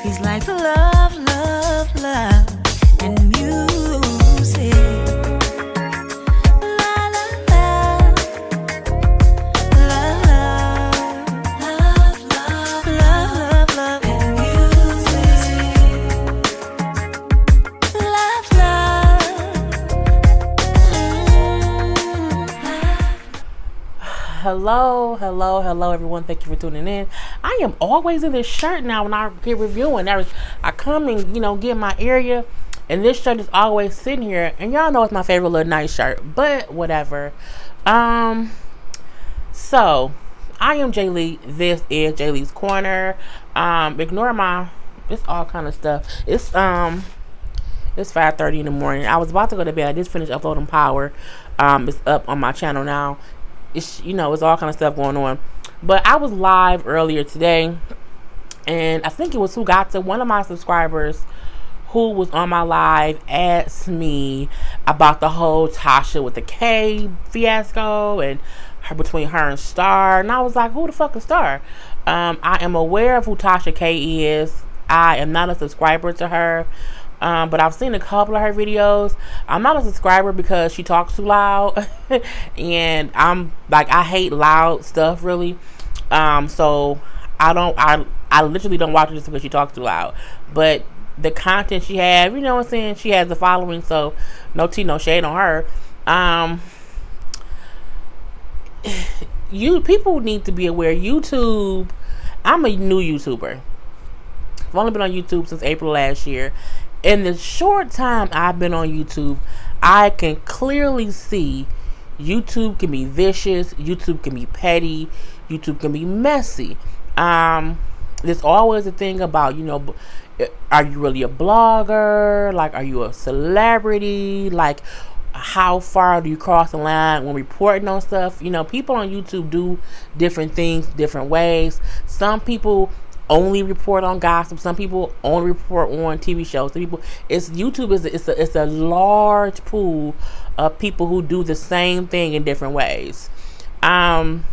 He's like love, love, love, and music. La la la, love, love, love, love, love, and music. Love, love. Hello, everyone. Thank you for tuning in. I am always in this shirt now when I get reviewing. I come and, get my area, and this shirt is always sitting here. And y'all know it's my favorite little nice shirt, but whatever. So, I am Jay Lee. This is Jay Lee's Corner. Ignore it's all kind of stuff. It's 5:30 in the morning. I was about to go to bed. I just finished uploading Power. It's up on my channel now. It's all kind of stuff going on. But I was live earlier today, and I think it was one of my subscribers who was on my live asked me about the whole Tasha with the K fiasco and between her and Star. And I was like, who the fuck is Star? I am aware of who Tasha K is. I am not a subscriber to her. But I've seen a couple of her videos. I'm not a subscriber because she talks too loud. And I hate loud stuff really. So I literally don't watch her just because she talks too loud. But the content she has, you know what I'm saying? She has a following, so no tea, no shade on her. People need to be aware. YouTube, I'm a new YouTuber. I've only been on YouTube since April last year. In the short time I've been on YouTube, I can clearly see YouTube can be vicious, YouTube can be petty, YouTube can be messy. There's always a thing about, are you really a blogger? Like, are you a celebrity? Like, how far do you cross the line when reporting on stuff? People on YouTube do different things different ways. Some people only report on gossip. Some people only report on TV shows. Some people, YouTube is a large pool of people who do the same thing in different ways. We know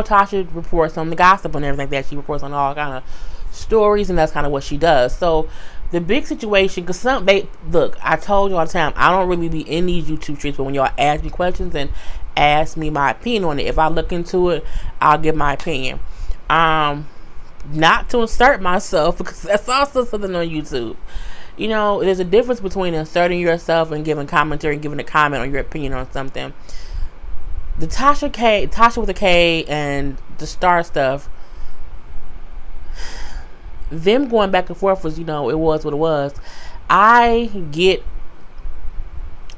Tasha reports on the gossip and everything like that. She reports on all kind of stories, and that's kind of what she does. So the big situation, because I told you all the time, I don't really be in these YouTube streets, but when y'all ask me questions and ask me my opinion on it, if I look into it, I'll give my opinion. Not to insert myself, because that's also something on YouTube. There's a difference between inserting yourself and giving commentary and giving a comment on your opinion on something. The Tasha with a K and the Star stuff, them going back and forth was, it was what it was. I get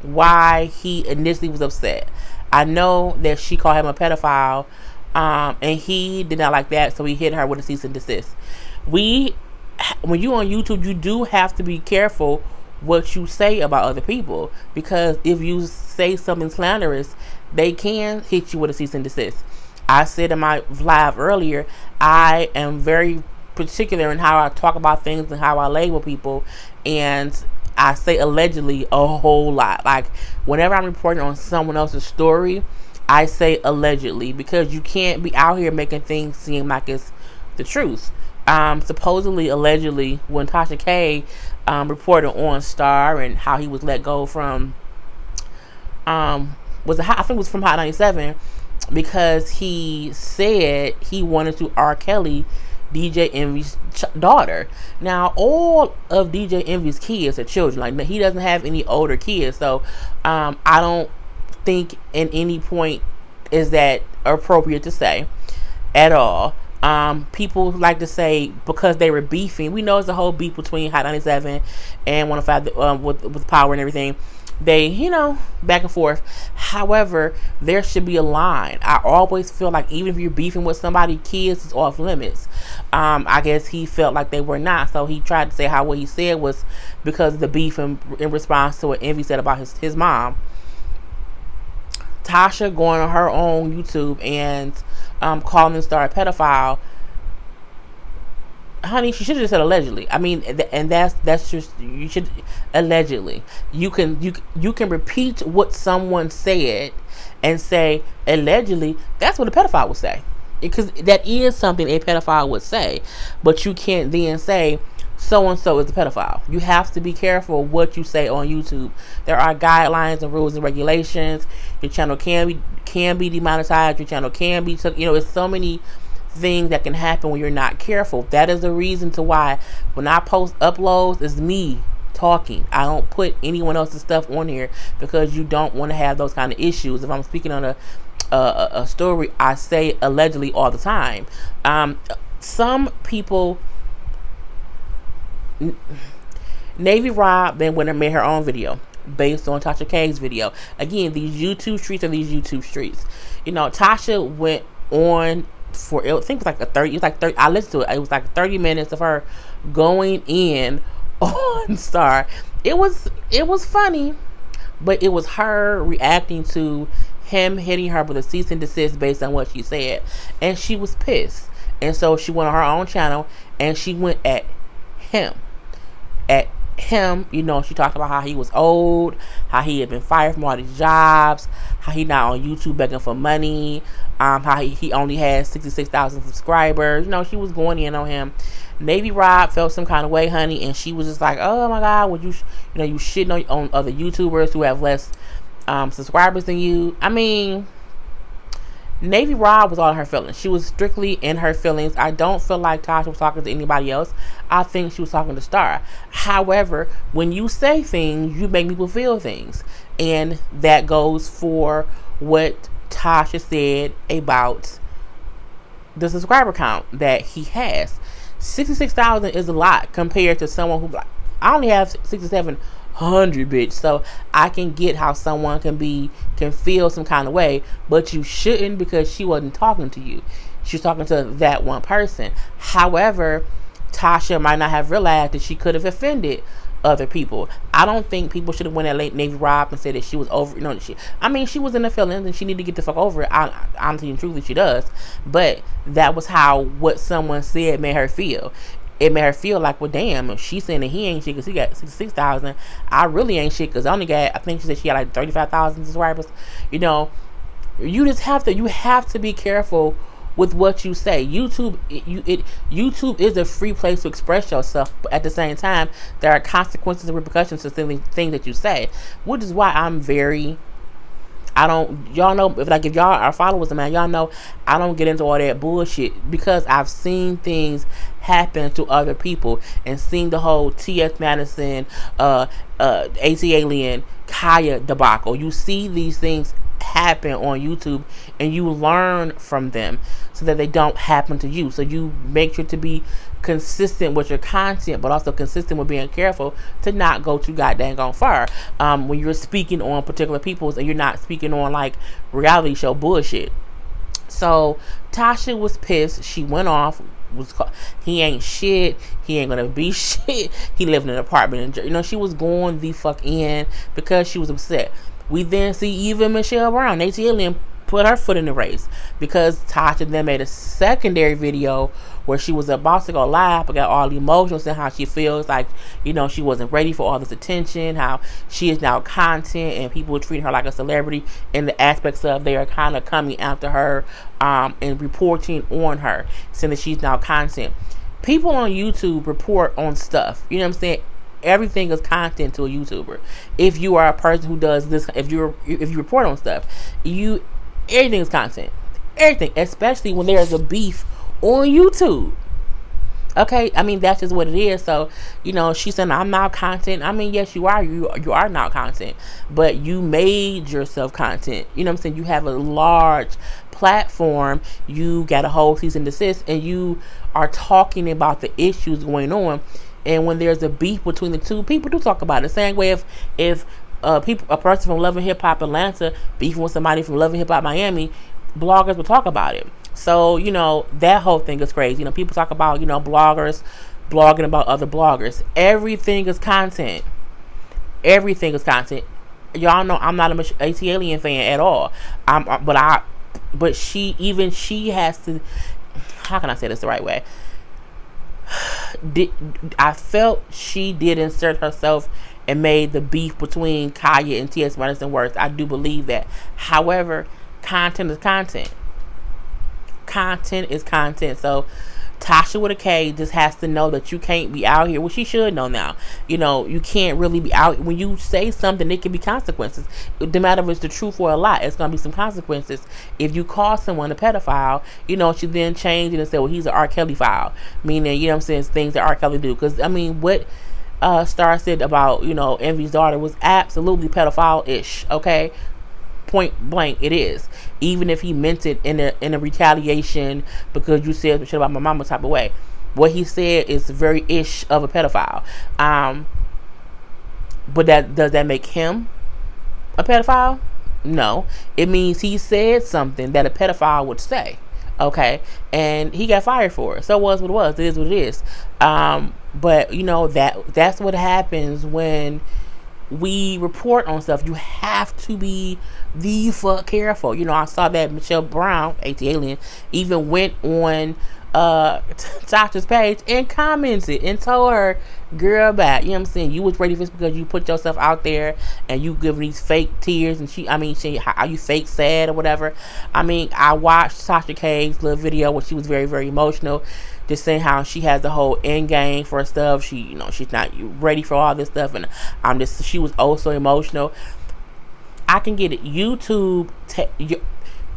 why he initially was upset. I know that she called him a pedophile. And he did not like that, so he hit her with a cease and desist. When you on YouTube, you do have to be careful what you say about other people, because if you say something slanderous, they can hit you with a cease and desist. I said in my live earlier, I am very particular in how I talk about things and how I label people, and I say allegedly a whole lot. Like, whenever I'm reporting on someone else's story, I say allegedly, because you can't be out here making things seem like it's the truth. Supposedly, allegedly, when Tasha K reported on Star and how he was let go from, I think it was from Hot 97, because he said he wanted to R. Kelly DJ Envy's daughter. Now, all of DJ Envy's kids are children. Like, he doesn't have any older kids, so I don't think in any point is that appropriate to say at all. People like to say because they were beefing. We know it's a whole beef between Hot 97 and 105 with Power and everything. They, back and forth. However, there should be a line. I always feel like even if you're beefing with somebody, kids is off limits. I guess he felt like they were not, so he tried to say how what he said was because of the beef in response to what Envy said about his mom. Tasha going on her own YouTube and calling Star a pedophile. Honey, she should have just said allegedly. I mean, and that's just, you should allegedly. You can repeat what someone said and say allegedly. That's what a pedophile would say. because that is something a pedophile would say, but you can't then say so and so is a pedophile. You have to be careful what you say on YouTube. There are guidelines and rules and regulations. Your channel can be demonetized. Your channel can be took. It's so many things that can happen when you're not careful. That is the reason to why when I post uploads, it's me talking. I don't put anyone else's stuff on here because you don't want to have those kind of issues. If I'm speaking on a story, I say allegedly all the time. Some people, Navy Rob then went and made her own video based on Tasha K's video. Again, these YouTube streets are these YouTube streets. Tasha went on for, I think it was like 30, I listened to it. It was like 30 minutes of her going in on Star. It was funny, but it was her reacting to him hitting her with a cease and desist based on what she said, and she was pissed. And so she went on her own channel and she went at him. She talked about how he was old, how he had been fired from all these jobs, how he not on YouTube begging for money, how he only had 66,000 subscribers. She was going in on him. Navy Rob felt some kind of way, honey, and she was just like, oh my God, would you shitting on other YouTubers who have less subscribers than you. I mean, Navy Rob was all in her feelings. She was strictly in her feelings. I don't feel like Tasha was talking to anybody else. I think she was talking to Star. However, when you say things, you make people feel things. And that goes for what Tasha said about the subscriber count that he has. 66,000 is a lot compared to someone who, I only have 6,700, bitch. So I can get how someone can feel some kind of way, but you shouldn't, because she wasn't talking to you. She was talking to that one person. However, Tasha might not have realized that she could have offended other people. I don't think people should have went at Navy Rob and said that she was over. She was in the feelings and she needed to get the fuck over it. Honestly and truly, she does. But that was how what someone said made her feel. It made her feel like, well, damn, if she's saying that he ain't shit because he got 66,000, I really ain't shit because I only got, I think she said she had like 35,000 subscribers. You just have to be careful with what you say. YouTube is a free place to express yourself, but at the same time, there are consequences and repercussions to things that you say, which is why y'all know, if y'all are followers of mine, y'all know I don't get into all that bullshit, because I've seen things happen to other people and seen the whole T.S. Madison, AC Alien, Kaya debacle. You see these things happen on YouTube and you learn from them so that they don't happen to you. So you make sure to be consistent with your content, but also consistent with being careful to not go too goddamn on far when you're speaking on particular peoples and you're not speaking on like reality show bullshit. So Tasha was pissed. She went off. He ain't shit. He ain't gonna be shit. He lived in an apartment in she was going the fuck in because she was upset. We then see even Michelle Brown, Nancy Alien, put her foot in the race because Tasha then made a secondary video where she was about to go live but got all the emotions and how she feels like, she wasn't ready for all this attention, how she is now content and people treat her like a celebrity in the aspects of they are kind of coming after her and reporting on her, saying that she's now content. People on YouTube report on stuff. You know what I'm saying? Everything is content to a YouTuber. If you are a person who does this, if you report on stuff, everything is content. Everything, especially when there's a beef on YouTube. Okay, that's just what it is. So, she's saying I'm not content. Yes, you are. You are not content, but you made yourself content. You know what I'm saying? You have a large platform. You got a whole cease and desist, and you are talking about the issues going on. And when there's a beef between the two, people do talk about it. The same way if a person from Love and Hip Hop Atlanta beefing with somebody from Love and Hip Hop Miami, bloggers will talk about it. So, that whole thing is crazy. People talk about, bloggers blogging about other bloggers. Everything is content. Everything is content. Y'all know I'm not a AT Alien fan at all. But she has to, how can I say this the right way? I felt she did insert herself and made the beef between Kaya and T.S. Madison worse. I do believe that. However, content is content. content is content. So Tasha with a K just has to know that you can't be out here. Well, she should know now. You can't really be out. When you say something, there can be consequences. No matter if it's the truth or a lie, it's going to be some consequences. If you call someone a pedophile, she then changed it and said, well, he's an R. Kelly file. Meaning, I'm saying, things that R. Kelly do. Because, what Star said about, Envy's daughter was absolutely pedophile-ish, okay? Point blank, it is. Even if he meant it in a retaliation because you said shit about my mama type of way, what he said is very ish of a pedophile. But does that make him a pedophile? No. It means he said something that a pedophile would say. Okay, and he got fired for it. So it was what it was. It is what it is. But that's what happens when we report on stuff. You have to be the fuck careful. I saw that Michelle Brown, AT Alien, even went on Tasha's page and commented and told her, girl, back. You know what I'm saying? You was ready for this because you put yourself out there and you give these fake tears and are you fake sad or whatever? I watched Tasha K's little video where she was very, very emotional, just saying how she has the whole end game for stuff. She's not ready for all this stuff, and she was also emotional. I can get it. YouTube.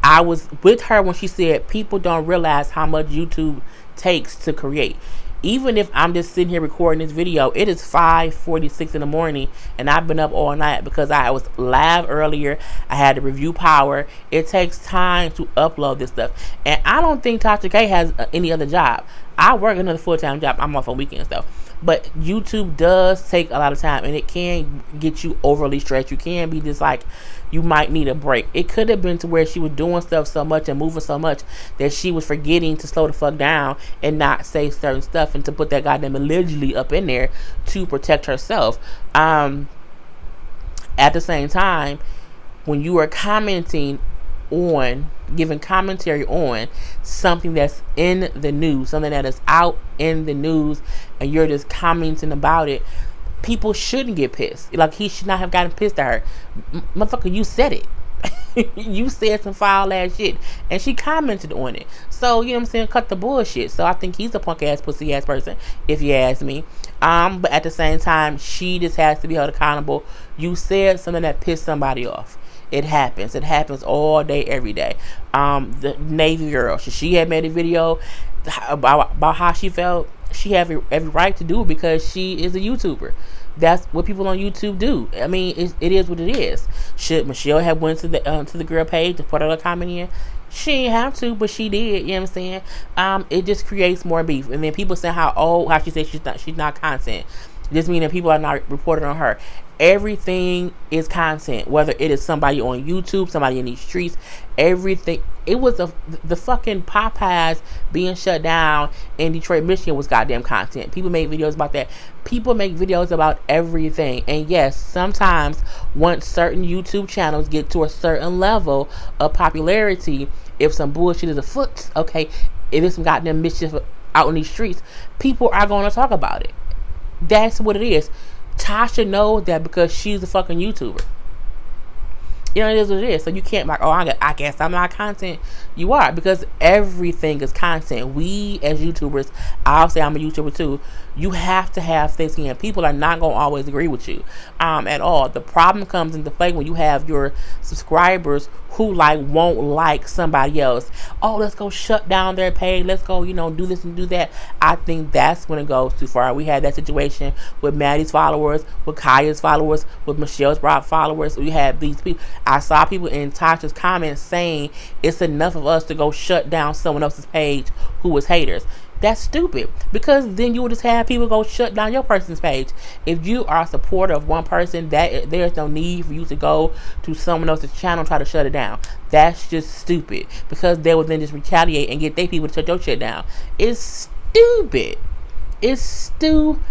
I was with her when she said people don't realize how much YouTube takes to create. Even if I'm just sitting here recording this video, it is 5:46 in the morning, and I've been up all night because I was live earlier. I had to review Power. It takes time to upload this stuff, and I don't think Tasha K has any other job. I work another full-time job. I'm off on weekends though. But YouTube does take a lot of time, and it can get you overly stressed. You can be just like, you might need a break. It could have been to where she was doing stuff so much and moving so much that she was forgetting to slow the fuck down and not say certain stuff, and to put that goddamn allegedly up in there to protect herself. At the same time, when you are commenting on, giving commentary on something that's in the news, something that is out in the news, and you're just commenting about it, people shouldn't get pissed. Like, he should not have gotten pissed at her. Motherfucker, you said it. You said some foul ass shit, and she commented on it. So, you know what I'm saying, cut the bullshit. So I think he's a punk ass, pussy ass person, if you ask me. But at the same time, she just has to be held accountable. You said something that pissed somebody off. It happens. It happens all day, every day. The Navy girl, she had made a video about how she felt. She had every right to do it because she is a YouTuber. That's what people on YouTube do. It is what it is. Should Michelle have went to the girl page to put her comment in? She didn't have to, but she did. You know what I'm saying? It just creates more beef. And then people say how she said she's not content. Just meaning people are not reporting on her. Everything is content, whether it is somebody on YouTube, somebody in these streets, everything. It was the fucking Popeyes being shut down in Detroit, Michigan was goddamn content. People make videos about that. People make videos about everything. And yes, sometimes once certain YouTube channels get to a certain level of popularity, if some bullshit is afoot, okay, if there's some goddamn mischief out in these streets, people are going to talk about it. That's what it is. Tasha knows that because she's a fucking YouTuber. It is what it is. So you can't like, I guess I'm not content. You are, because everything is content. We as YouTubers, I'll say I'm a YouTuber too. You have to have thick skin. People are not going to always agree with you at all. The problem comes into play when you have your subscribers who won't like somebody else. Oh, let's go shut down their page. Let's go, do this and do that. I think that's when it goes too far. We had that situation with Maddie's followers, with Kaya's followers, with Michelle's Brock followers. We had these people. I saw people in Tasha's comments saying it's enough of us to go shut down someone else's page who was haters. That's stupid, because then you would just have people go shut down your person's page. If you are a supporter of one person, that there's no need for you to go to someone else's channel and try to shut it down. That's just stupid, because they would then just retaliate and get their people to shut your shit down. It's stupid. It's stupid.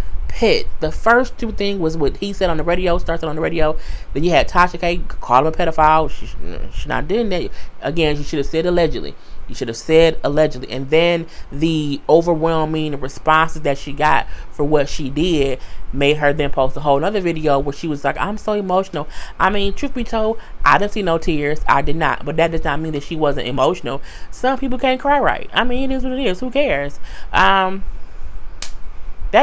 The first two things was what he said on the radio, started on the radio. Then you had Tasha K call him a pedophile. She not doing that. Again, she should have said allegedly. You should have said allegedly. And then the overwhelming responses that she got for what she did made her then post a whole other video where she was like, I'm so emotional. I mean, truth be told, I didn't see no tears. I did not. But that does not mean that she wasn't emotional. Some people can't cry right. I mean, it is what it is. Who cares? That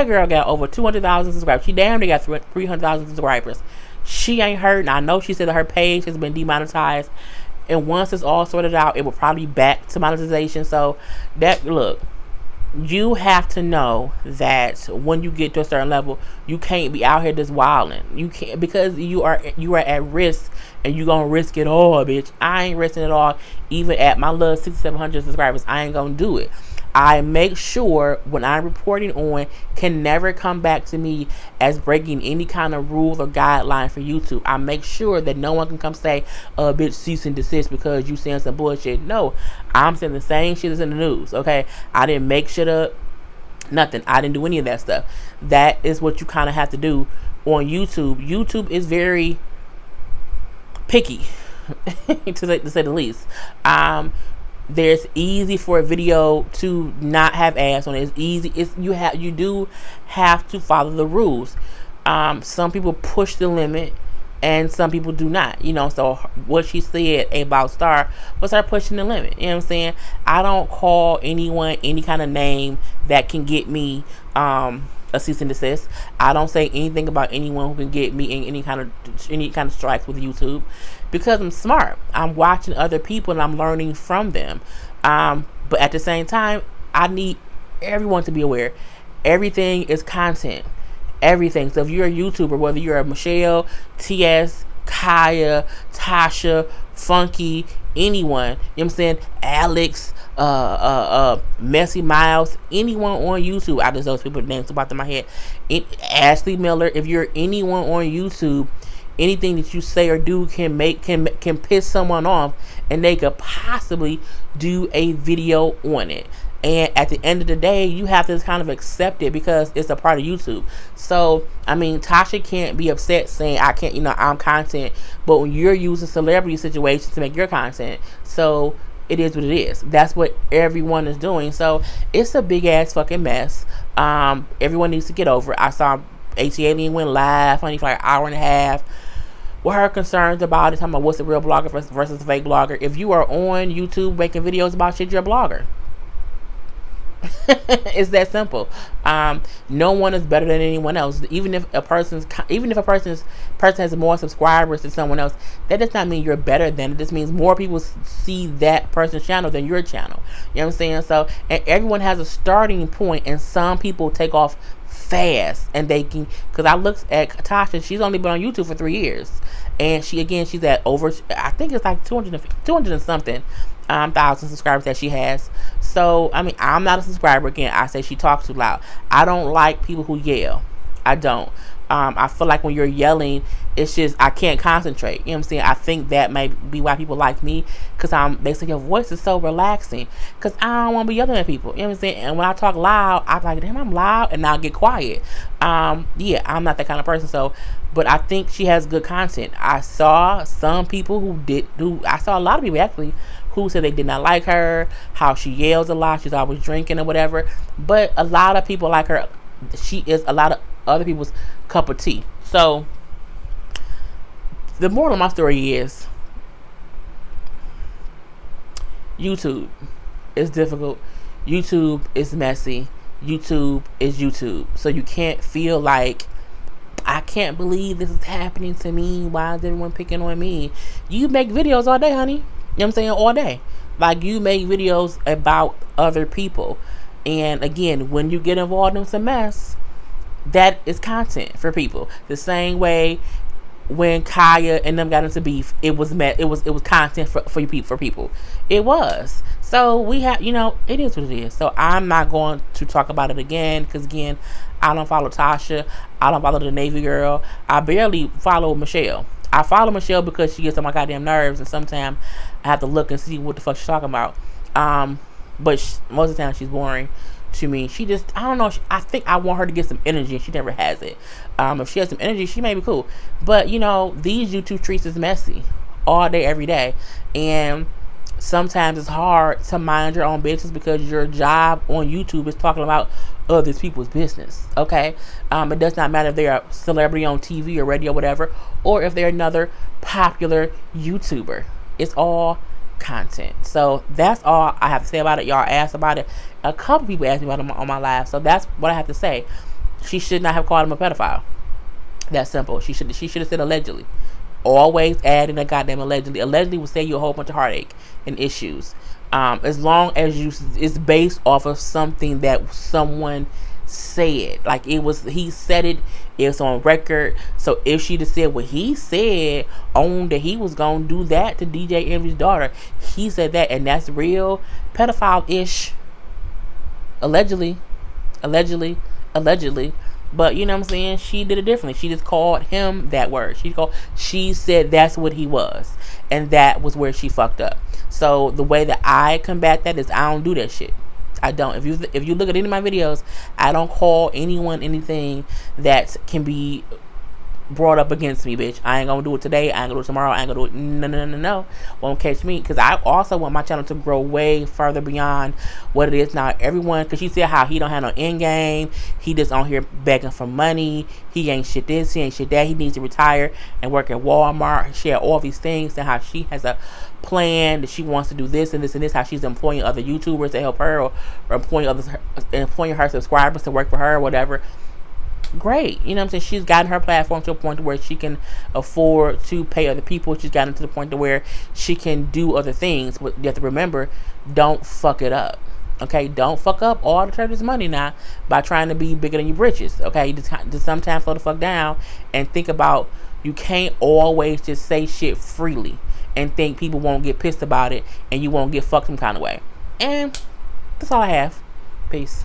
girl got over 200,000 subscribers. She damn near got 300,000 subscribers. She ain't hurt. And I know she said that her page has been demonetized. And once it's all sorted out, it will probably be back to monetization. So that, look, you have to know that when you get to a certain level, you can't be out here just wilding. You can't, because you are at risk, and you gonna risk it all, bitch. I ain't risking it all. Even at my little 6,700 subscribers, I ain't gonna do it. I make sure when I'm reporting on can never come back to me as breaking any kind of rule or guideline for YouTube. I make sure that no one can come say, bitch, cease and desist because you saying some bullshit. No, I'm saying the same shit that's in the news, okay? I didn't make shit up, nothing. I didn't do any of that stuff. That is what you kind of have to do on YouTube. YouTube is very picky, to say the least. There's easy for a video to not have ads on it. It's easy. You do have to follow the rules. Some people push the limit and some people do not. You know, so what she said about Star was her pushing the limit. You know what I'm saying? I don't call anyone any kind of name that can get me a cease and desist. I don't say anything about anyone who can get me in any kind of strikes with YouTube, because I'm smart. I'm watching other people and I'm learning from them. But at the same time, I need everyone to be aware. Everything is content. Everything. So if you're a YouTuber, whether you're a Michelle, TS, Kaya, Tasha, Funky, anyone, you know what I'm saying, Alex, Messy Miles, anyone on YouTube, I just those people's names about to my head. Ashley Miller, if you're anyone on YouTube, anything that you say or do can piss someone off, and they could possibly do a video on it. And at the end of the day, you have to kind of accept it because it's a part of YouTube. So, I mean, Tasha can't be upset saying, I can't, I'm content. But when you're using celebrity situations to make your content, so it is what it is. That's what everyone is doing. So, it's a big ass fucking mess. Everyone needs to get over it. I saw AT-Alien went live, honey, for like an hour and a half. What her concerns about it, talking about what's the real blogger versus a fake blogger. If you are on YouTube making videos about shit, you're a blogger. It's that simple. No one is better than anyone else. Even if a person has more subscribers than someone else, that does not mean you're better than. It just means more people see that person's channel than your channel. You know what I'm saying? So, and everyone has a starting point, and some people take off fast, and they can, because I looked at Tasha, she's only been on YouTube for 3 years, and she's at over, I think it's like 200 and something thousand subscribers that she has. So I mean, I'm not a subscriber. Again, I say she talks too loud. I don't like people who yell. I don't. I feel like when you're yelling, it's just, I can't concentrate. You know what I'm saying? I think that may be why people like me, because they say your voice is so relaxing, because I don't want to be yelling at people. You know what I'm saying? And when I talk loud, I'm like, damn, I'm loud, and I'll get quiet. Yeah, I'm not that kind of person. So, but I think she has good content. I saw some people I saw a lot of people actually who said they did not like her, how she yells a lot, she's always drinking or whatever. But a lot of people like her. She is a lot of other people's cup of tea. So the moral of my story is, YouTube is difficult. YouTube is messy. YouTube is YouTube. So you can't feel like, I can't believe this is happening to me. Why is everyone picking on me? You make videos all day, honey. You know what I'm saying? All day. Like, you make videos about other people. And again, when you get involved in some mess, that is content for people. The same way when Kaya and them got into beef, it was content for people. It was. So we have, it is what it is. So I'm not going to talk about it again, because again, I don't follow Tasha. I don't follow the Navy girl. I barely follow Michelle. I follow Michelle because she gets on my goddamn nerves, and sometimes I have to look and see what the fuck she's talking about. But most of the time she's boring to me. She just, I don't know. I think I want her to get some energy, and she never has it. If she has some energy, she may be cool. But these YouTube streets is messy all day, every day, and sometimes it's hard to mind your own business because your job on YouTube is talking about other people's business. Okay, it does not matter if they're a celebrity on TV or radio, or whatever, or if they're another popular YouTuber. It's all content. So that's all I have to say about it. Y'all asked about it. A couple people asked me about it on my live, so that's what I have to say. She should not have called him a pedophile. That's simple. She should have said allegedly. Always adding a goddamn allegedly. Allegedly will save you a whole bunch of heartache and issues. As long as it's based off of something that someone said. Like he said it. It's on record. So if she just said what he said, owned that he was gonna do that to DJ Envy's daughter, he said that, and that's real pedophile-ish. Allegedly. But you know what I'm saying? She did it differently. She just called him that word. She said that's what he was. And that was where she fucked up. So the way that I combat that is I don't do that shit. I don't. If you look at any of my videos, I don't call anyone anything that can be brought up against me, bitch. I ain't gonna do it today. I ain't gonna do it tomorrow. I ain't gonna do it. No. Won't catch me. Because I also want my channel to grow way further beyond what it is now. Everyone, because she said how he don't have no end game. He just on here begging for money. He ain't shit this. He ain't shit that. He needs to retire and work at Walmart. She had all these things, and how she has a plan that she wants to do this and this and this. How she's employing other YouTubers to help her, or employing her subscribers to work for her, or whatever. Great. You know what I'm saying? She's gotten her platform to a point where she can afford to pay other people. She's gotten to the point to where she can do other things. But you have to remember, don't fuck it up. Okay? Don't fuck up all the church's money now by trying to be bigger than your britches. Okay? Just sometimes slow the fuck down and think about, you can't always just say shit freely and think people won't get pissed about it and you won't get fucked some kind of way. And that's all I have. Peace.